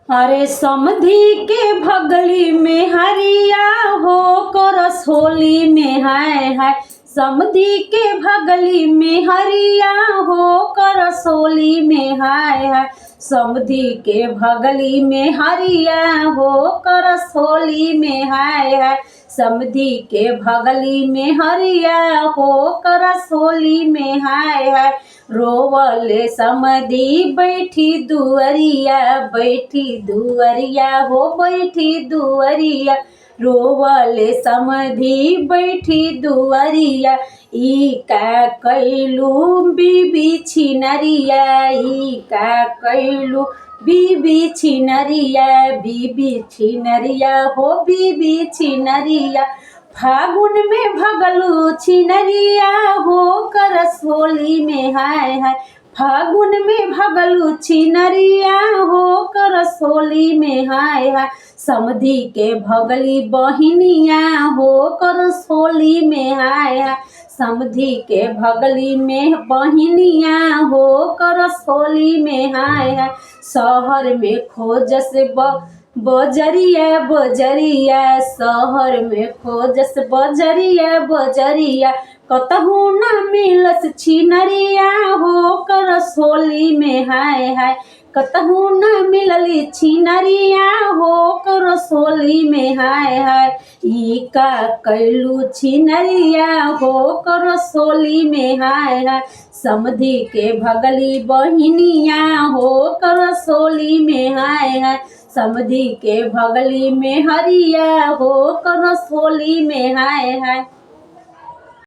अरे समधी के भगली में हरिया हो करस होली में हाय समधी के भगली में हरिया हो करस होली में हाय समधी के भगली में हरिया हो करस होली में हाय समधी के भगली में हरिया हो करस होली में हाय रोवले समधी बैठी दुअरिया हो बैठी दुअरिया रोवले समधी बैठी दुअरिया ई का कैलू बीबी छिनरिया ई का कैलू बीबी छिनरिया हो बीबी छिनरिया फागुन में भगलू छिनरिया हो करस होली में हाय फागुन में भगलू छिनरिया हो करस होली में हाय समधी के भगली बहिनिया हो करस होली में हाय समधी के भगली में बहिनिया हो करस होली में हाय शहर में खोज से बजरिया शहर में खोजस बजरिया कतहू न मिलस छिनरिया हो करस होली में हाय कतहू न मिलली छिनरिया हो करस होली में हाय ई का कैलू छिनरिया हो करस होली में हाय समधी के भगली बहिनिया हो करस होली में हाय समधी के भगली में हरिया हो करस होली में हाय